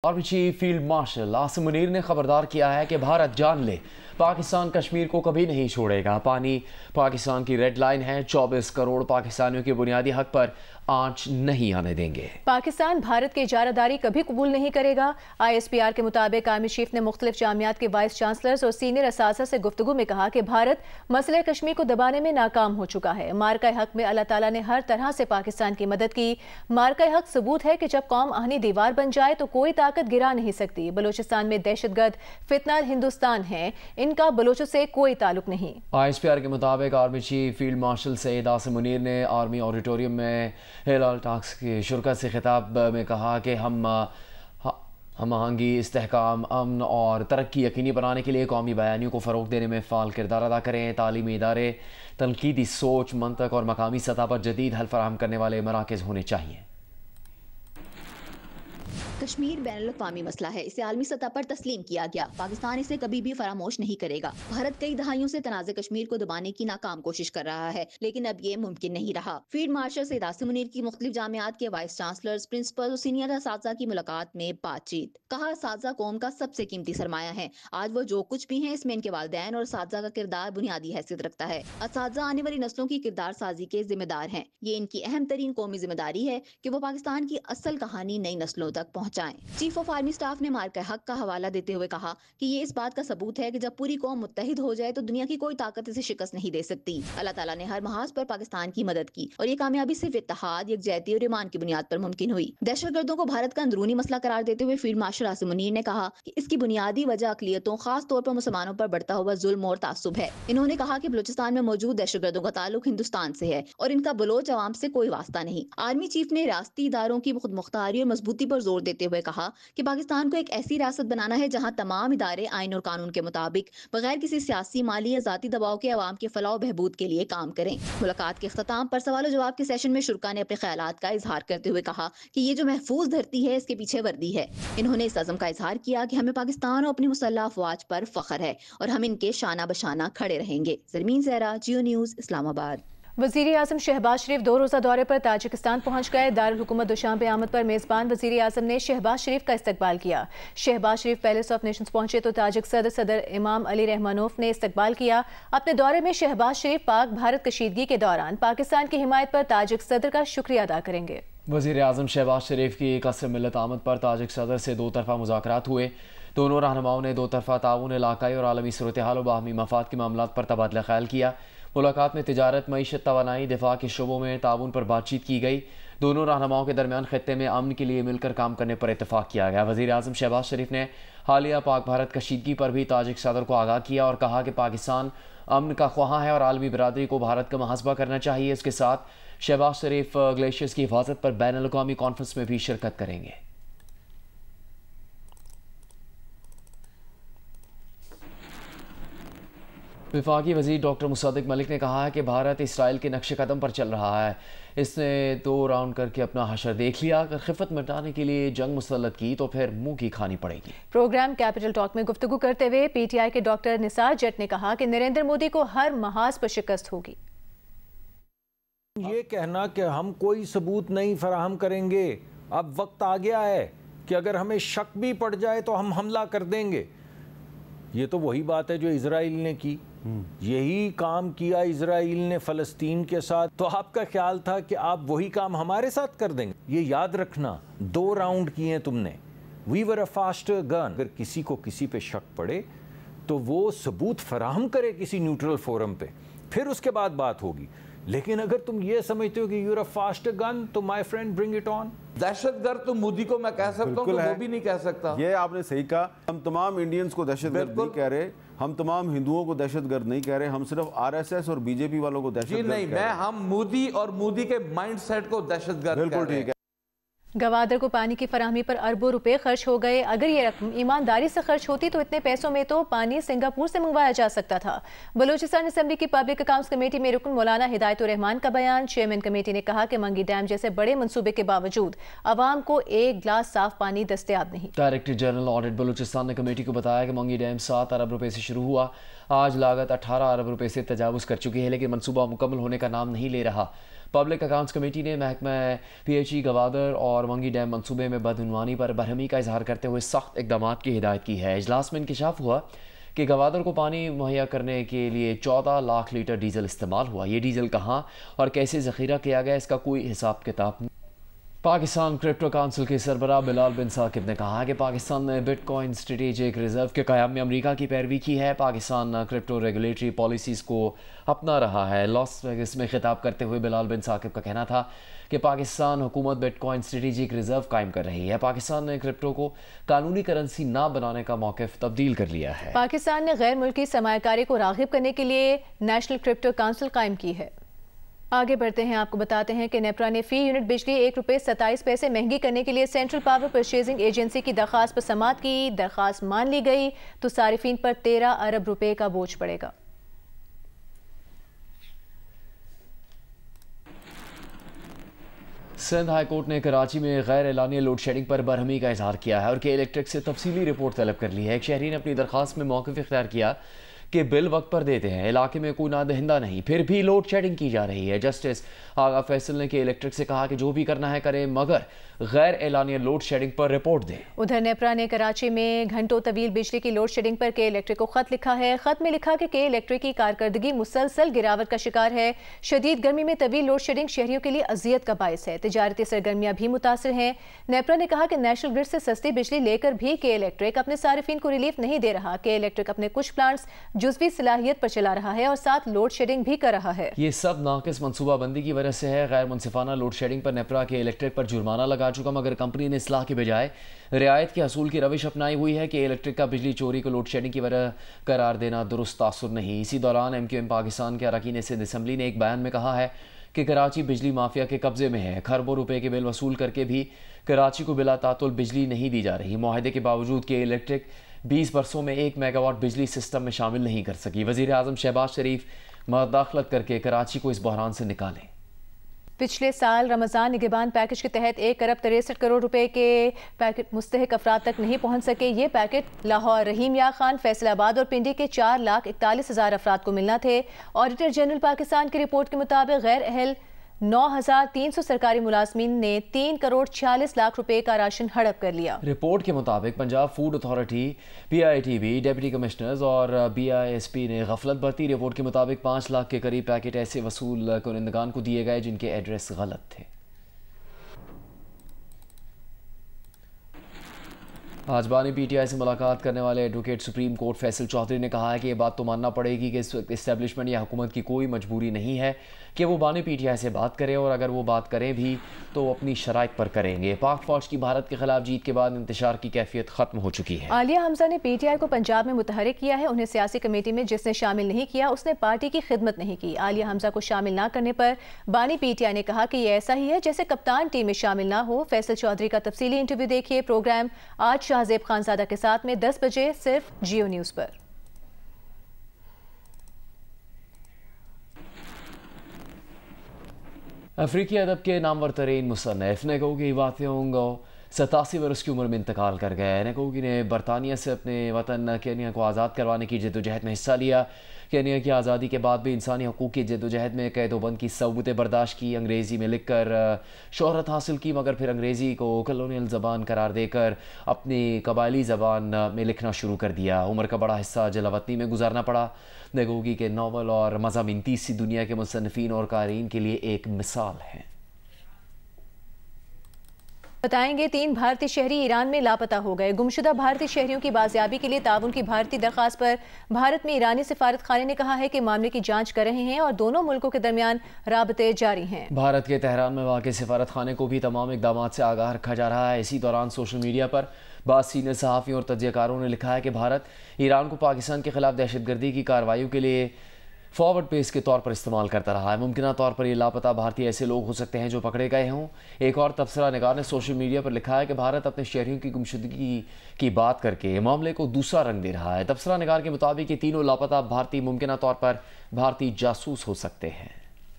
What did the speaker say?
Army field marshal Asim Munir ने खबरदार किया है कि भारत जान ले पाकिस्तान कश्मीर को कभी नहीं छोड़ेगा। पानी पाकिस्तान की रेड लाइन है। 24 करोड़ पाकिस्तानियों के बुनियादी हक पर आंच नहीं आने देंगे। पाकिस्तान भारत की इजारादारी कभी कबूल नहीं करेगा। ISPR के मुताबिक आर्मी चीफ ने मुख्तलिफ जामियात के वाइस चांसलर्स और सीनियर असातिज़ा से गुफ्तगू में कहा कि भारत मसले कश्मीर को दबाने में नाकाम हो चुका है। मार्का हक में अल्लाह ताला ने हर तरह से पाकिस्तान की मदद की। मार्का हक सबूत है कि जब कौम आहनी दीवार बन जाए तो कोई ताकत गिरा नहीं सकती। बलूचिस्तान में दहशतगर्द फितना हिंदुस्तान है, इनका बलोचों से कोई ताल्लुक नहीं। ISPR के मुताबिक army chief field marshal Syed Asim Munir ने आर्मी ऑडिटोरियम में हिलाल टॉक्स की शुरकत से खिताब में कहा कि हम आहंगी, इस्तेहकाम, अमन और तरक्की यकीनी बनाने के लिए कौमी बयानियों को फ़रोग़ देने में फ़ाल किरदार अदा करें। तालीमी इदारे तनकीदी सोच, मंतक और मकामी सतह पर जदीद हल फराहम करने वाले मराकज़ होने चाहिए। कश्मीर बैनुल-अक़वामी मसला है, इसे आलमी सतह पर तस्लीम किया गया। पाकिस्तान इसे कभी भी फरामोश नहीं करेगा। भारत कई दहाइयों से तनाज़े कश्मीर को दबाने की नाकाम कोशिश कर रहा है, लेकिन अब ये मुमकिन नहीं रहा। फील्ड मार्शल सैयद आसिम मुनीर की मुख्तलिफ जामियात के वाइस चांसलर्स, प्रिंसिपल और सीनियर असातिज़ा की मुलाकात में बातचीत। कहा, असातिज़ा कौम का सबसे कीमती सरमाया है। आज वो जो कुछ भी हैं, इसमें इनके वालिदैन और असातिज़ा का किरदार बुनियादी हैसियत रखता है। असातिज़ा आने वाली नस्लों की किरदार साजी के जिम्मेदार हैं। ये इनकी अहम तरीन कौमी जिम्मेदारी है कि वो पाकिस्तान की असल कहानी नई नस्लों तक पहुँचाएं। चीफ ऑफ आर्मी स्टाफ ने मार्का हक का हवाला देते हुए कहा कि ये इस बात का सबूत है कि जब पूरी कौम मुत्तहिद हो जाए तो दुनिया की कोई ताकत इसे शिकस्त नहीं दे सकती। अल्लाह ताला ने हर महाज पर पाकिस्तान की मदद की और ये कामयाबी सिर्फ इत्तेहाद, यकजहती और ईमान की बुनियाद पर मुमकिन हुई। दहशतगर्दों को भारत का अंदरूनी मसला करार देते हुए फील्ड मार्शल आसिम मुनीर ने कहा कि इसकी बुनियादी वजह अक़लियतों, खास तौर पर मुसलमानों पर बढ़ता हुआ जुल्म और तासुब है। इन्होंने कहा कि बलूचिस्तान में मौजूद दहशतगर्दों का ताल्लुक हिंदुस्तान से है और इनका बलोच अवाम से कोई वास्ता नहीं। आर्मी चीफ ने रियासती इदारों की खुद मुख्तारी और मजबूती पर जोर देते हुए कहा कि पाकिस्तान को एक ऐसी रियासत बनाना है जहां तमाम इदारे आइन और कानून के मुताबिक बगैर किसी सियासी, माली या जाती दबाव के अवाम के फलाह और बहबूद के लिए काम करें। मुलाकात के इख्तिताम पर सवाल जवाब के सेशन में शुरका ने अपने ख्यालात का इजहार करते हुए कहा कि ये जो महफूज धरती है, इसके पीछे वर्दी है। इन्होंने इस अज़म का इजहार किया कि हमें पाकिस्तान और अपनी मुसल्लह अफवाज पर फख्र है और हम इनके शाना बशाना खड़े रहेंगे। ज़रमीन ज़हरा, जियो न्यूज़, इस्लामाबाद। वज़ीर आज़म शहबाज शरीफ 2 रोज़ा दौरे पर ताजिकिस्तान पहुँच गए। दारुल हुकूमत दुशांबे आमद पर मेज़बान वज़ीर आज़म ने शहबाज शरीफ का इस्तकबाल किया। शहबाज शरीफ पैलेस ऑफ नेशंस पहुँचे तो ताजिक सदर इमाम अली रहमानोफ ने इस्तकबाल किया। अपने दौरे में शहबाज शरीफ पाक भारत कशीदगी के दौरान पाकिस्तान की हिमायत पर ताजिक सदर का शुक्रिया अदा करेंगे। वज़ीर आज़म शहबाज शरीफ की कसम मिल्लत आमद पर ताजिक सदर से 2 तरफ़ा मुज़ाकरात हुए। दोनों रहनुमाओं ने 2 तरफ़ा ताउन, इलाकाई और आलमी सूरत हाल और बाहमी मफाद के मामलात पर तबादला ख्याल किया। मुलाकात में तिजारत, मईशत, तवानाई, दिफा के शोबों में ताउन पर बातचीत की गई। दोनों रहनुमाओं के दरमियान खित्ते में अमन के लिए मिलकर काम करने पर इत्तफाक किया गया। वज़ीर आज़म शहबाज शरीफ ने हालिया पाक भारत कशीदगी पर भी ताजिक सदर को आगाह किया और कहा कि पाकिस्तान अमन का ख्वाहां है और आलमी बरादरी को भारत का मुहासबा करना चाहिए। इसके साथ शहबाज शरीफ ग्लेशियर्स की हिफाजत पर बैनुल-अक़वामी कॉन्फ्रेंस में भी शिरकत करेंगे। वफाकी वज़ीर डॉक्टर मुसद्दिक मलिक ने कहा है कि भारत इसराइल के नक्शे कदम पर चल रहा है। इसने 2 राउंड करके अपना हशर देख लिया। अगर खिफत मिटाने के लिए जंग मुसल्लत की तो फिर मुंह की खानी पड़ेगी। प्रोग्राम कैपिटल टॉक में गुफ्तगू करते हुए PTI के डॉक्टर निसार जट ने कहा कि नरेंद्र मोदी को हर महाज पर शिकस्त होगी। ये कहना कि हम कोई सबूत नहीं फराहम करेंगे, अब वक्त आ गया है कि अगर हमें शक भी पड़ जाए तो हम हमला कर देंगे, ये तो वही बात है जो इजराइल ने की। यही काम किया इजराइल ने फ़लस्तीन के साथ, तो आपका ख्याल था कि आप वही काम हमारे साथ कर देंगे? ये याद रखना, 2 राउंड किए तुमने। We were a faster gun. अगर किसी को किसी पे शक पड़े तो वो सबूत फराहम करे किसी न्यूट्रल फोरम पे, फिर उसके बाद बात होगी। लेकिन अगर तुम ये समझते हो कि यूर अ फास्टर गन, तो my friend bring it on. दहशतगर्द तो मोदी को मैं कह सकता हूँ, तो वो भी नहीं कह सकता। ये आपने सही कहा। हम तमाम इंडियंस को दहशतगर्द नहीं कह रहे, हम तमाम हिंदुओं को दहशतगर्द नहीं कह रहे, हम सिर्फ RSS और BJP वालों को दहशतगर्द नहीं, मैं हम मोदी और मोदी के माइंडसेट को दहशतगर्द बिल्कुल ठीक है। गवादर को पानी की फराहमी पर अरबों रुपए खर्च हो गए। अगर ये रकम ईमानदारी से खर्च होती तो इतने पैसों में तो पानी सिंगापुर से मंगवाया जा सकता था। बलूचिस्तान असेंबली की पब्लिक अकाउंट्स कमेटी में रुकन मौलाना हिदायतुर रहमान का बयान। चेयरमैन कमेटी ने कहा कि मंगी डैम जैसे बड़े मंसूबे के बावजूद आवाम को एक गिलास साफ पानी दस्तयाब नहीं। डायरेक्टर जनरल ऑडिट बलूचिस्तान ने कमेटी को बताया कि मंगी डैम 7 अरब रुपए से शुरू हुआ, आज लागत 18 अरब रुपए से तजावुज़ कर चुकी है, लेकिन मंसूबा मुकम्मल होने का नाम नहीं ले रहा। پبلک اکاؤنٹس کمیٹی نے محکمہ PHE گوادر اور منگی ڈیم منصوبے میں بدعنوانی پر برہمی کا اظہار کرتے ہوئے سخت اقدامات کی ہدایت کی ہے۔ اجلاس میں انکشاف ہوا کہ گوادر کو پانی مہیا کرنے کے لیے 14 لاکھ لیٹر ڈیزل استعمال ہوا۔ یہ ڈیزل کہاں اور کیسے ذخیرہ کیا گیا، اس کا کوئی حساب کتاب نہیں۔ پاکستان کرپٹو کونسل کے سربراہ بلال بن ثاقب نے کہا کہ پاکستان نے بٹ کوائن اسٹریٹجک ریزرو کے قیام میں امریکہ کی پیروی کی ہے۔ پاکستان کرپٹو ریگولیٹری پالیسیز کو اپنا رہا ہے۔ لاس ویگس میں خطاب کرتے ہوئے بلال بن ثاقب کا کہنا تھا کہ پاکستان حکومت بٹ کوائن اسٹریٹجک ریزرو قائم کر رہی ہے۔ پاکستان نے کرپٹو کو قانونی کرنسی نہ بنانے کا موقف تبدیل کر لیا ہے۔ پاکستان نے غیر ملکی سرمایہ کاری کو راغب کرنے کے لیے نیشنل کرپٹو کونسل قائم کی ہے۔ آگے بڑھتے ہیں، آپ کو بتاتے ہیں کہ نیپرا نے فی یونٹ بجلی ₹1.27 مہنگی کرنے کے لیے سینٹرل پاور پرچیزنگ ایجنسی کی درخواست پر سماعت کی۔ درخواست مان لی گئی تو صارفین پر 13 ارب روپے کا بوجھ پڑے گا۔ سندھ ہائی کورٹ نے کراچی میں غیر اعلانیہ لوڈ شیڈنگ پر برہمی کا اظہار کیا ہے اور کے الیکٹرک سے تفصیلی رپورٹ طلب کر لی ہے۔ ایک شہری نے اپنی درخواست میں موقف اختیار کیا کہ بل وقت پر دیتے ہیں، علاقے میں کوئی نادہندہ نہیں، پھر بھی لوڈ شیڈنگ کی جا رہی ہے۔ جسٹس آغا فیصل نے کے الیکٹرک سے کہا کہ جو بھی کرنا ہے کریں، مگر غیر اعلانیہ لوڈ شیڈنگ پر رپورٹ دیں۔ ادھر نیپرا نے کراچی میں گھنٹوں طویل بجلی کی لوڈ شیڈنگ پر کے الیکٹرک کو خط لکھا ہے۔ خط میں لکھا کہ کے الیکٹرک کی کارکردگی مسلسل گراوٹ کا شکار ہے۔ شدید گرمی میں طویل لوڈ شیڈنگ شہریوں کے لیے اذیت کا باعث ہے۔ تجارتی سرگرمیاں بھی متاثر ہیں۔ نیپرا نے کہا کہ نیشنل گرڈ سے سستی بجلی لے کر بھی کے الیکٹرک اپنے صارفین کو ریلیف نہیں دے رہا۔ کے الیکٹرک اپنے کچھ پلانٹس جزوی صلاحیت پر چلا رہا ہے اور ساتھ لوڈ شیڈنگ بھی کر رہا ہے۔ یہ سب ناقص منصوبہ بندی کی وجہ سے ہے۔ غیر منصفانہ لوڈ شیڈنگ پر نیپرا کے الیکٹرک پر جرمانہ لگا چکا، مگر کمپنی نے اصلاح کے بجائے رعایت کے حصول کی روش اپنائی ہوئی ہے کہ الیکٹرک کا بجلی چوری کو لوڈ شیڈنگ کی وجہ قرار دینا درست تاثر نہیں۔ اسی دوران MQM پاکستان کے اراکین سندھ اسمبلی نے ایک بیان میں کہا ہے کہ کراچی بجلی مافیا کے قبضے میں ہے۔ کھربوں روپے کے بل وصول کر کے بھی کراچی کو بلا تعطل بجلی نہیں دی جا رہی۔ معاہدے کے باوجود کہ الیکٹرک 20 برسوں میں 1 میگا واٹ بجلی سسٹم میں شامل نہیں کر سکی۔ وزیر اعظم شہباز شریف مداخلت کر کے کراچی کو اس بحران سے نکالیں۔ پچھلے سال رمضان نگہبان پیکج کے تحت 1 ارب 63 کروڑ روپے کے پیکٹ مستحق افراد تک نہیں پہنچ سکے۔ یہ پیکٹ لاہور، رحیم یا خان، فیصل آباد اور پنڈی کے 4,41,000 افراد کو ملنا تھے۔ آڈیٹر جنرل پاکستان کی رپورٹ کے مطابق غیر اہل 9,300 سرکاری ملازمین نے 3 کروڑ 46 لاکھ روپے کا راشن ہڑپ کر لیا۔ رپورٹ کے مطابق Punjab food authority, PITB، deputy commissioners اور BISP نے غفلت برتی۔ رپورٹ کے مطابق 5 لاکھ کے قریب پیکٹ ایسے وصول کنندگان کو دیے گئے جن کے ایڈریس غلط تھے۔ آج بانی PTI سے ملاقات کرنے والے advocate supreme court Faisal Chaudhry نے کہا ہے کہ یہ بات تو ماننا پڑے گی کہ اس وقت اسٹیبلشمنٹ یا حکومت کی کوئی مجبوری نہیں ہے کہ وہ بانی PTI سے بات کرے، اور اگر وہ بات کریں بھی تو وہ اپنی شرائط پر کریں گے۔ پاک فوج کی بھارت کے خلاف جیت کے بعد انتشار کی کیفیت ختم ہو چکی ہے۔ عالیہ حمزہ نے PTI کو پنجاب میں متحرک کیا ہے۔ انہیں سیاسی کمیٹی میں جس نے شامل نہیں کیا اس نے پارٹی کی خدمت نہیں کی۔ عالیہ حمزہ کو شامل نہ کرنے پر بانی PTI نے کہا کہ یہ ایسا ہی ہے جیسے کپتان ٹیم میں شامل نہ ہو۔ فیصل چودھری کا تفصیلی انٹرویو دیکھیے پروگرام آج شاہزیب خانزادہ کے ساتھ میں 10 بجے صرف جیو نیوز پر۔ افریقی ادب کے نامور ترین مصنف نگوگی واتیونگو 87 برس کی عمر میں انتقال کر گئے۔ نگوگی نے برطانیہ سے اپنے وطن کینیا کو آزاد کروانے کی جدوجہد میں حصہ لیا۔ کینیا کی آزادی کے بعد بھی انسانی حقوق کی جدوجہد میں قید و بند کی صعوبتیں برداشت کی، انگریزی میں لکھ کر شہرت حاصل کی، مگر پھر انگریزی کو کلونیل زبان قرار دے کر اپنی قبائلی زبان میں لکھنا شروع کر دیا۔ عمر کا بڑا حصہ جلا وطنی میں گزارنا پڑا۔ نگوگی کے ناول اور مضامین تیسری دنیا کے مصنفین اور قارئین کے لیے ایک مثال ہیں۔ بتائیں گے 3 بھارتی شہری ایران میں لاپتہ ہو گئے۔ گمشدہ بھارتی شہریوں کی بازیابی کے لیے تعاون کی بھارتی درخواست پر بھارت میں ایرانی سفارت خانے نے کہا ہے کہ معاملے کی جانچ کر رہے ہیں اور دونوں ملکوں کے درمیان رابطے جاری ہیں۔ بھارت کے تہران میں واقع سفارت خانے کو بھی تمام اقدامات سے آگاہ رکھا جا رہا ہے۔ اسی دوران سوشل میڈیا پر بعض سینئر صحافیوں اور تجزیہ کاروں نے لکھا ہے کہ بھارت ایران کو پاکستان کے خلاف دہشت گردی کی کارروائیوں کے لیے فارورڈ بیس کے طور پر استعمال کرتا رہا ہے۔ ممکنہ طور پر یہ لاپتہ بھارتی ایسے لوگ ہو سکتے ہیں جو پکڑے گئے ہوں۔ ایک اور تبصرہ نگار نے سوشل میڈیا پر لکھا ہے کہ بھارت اپنے شہریوں کی گمشدگی کی بات کر کے معاملے کو دوسرا رنگ دے رہا ہے۔ تبصرہ نگار کے مطابق یہ تینوں لاپتہ بھارتی ممکنہ طور پر بھارتی جاسوس ہو سکتے ہیں۔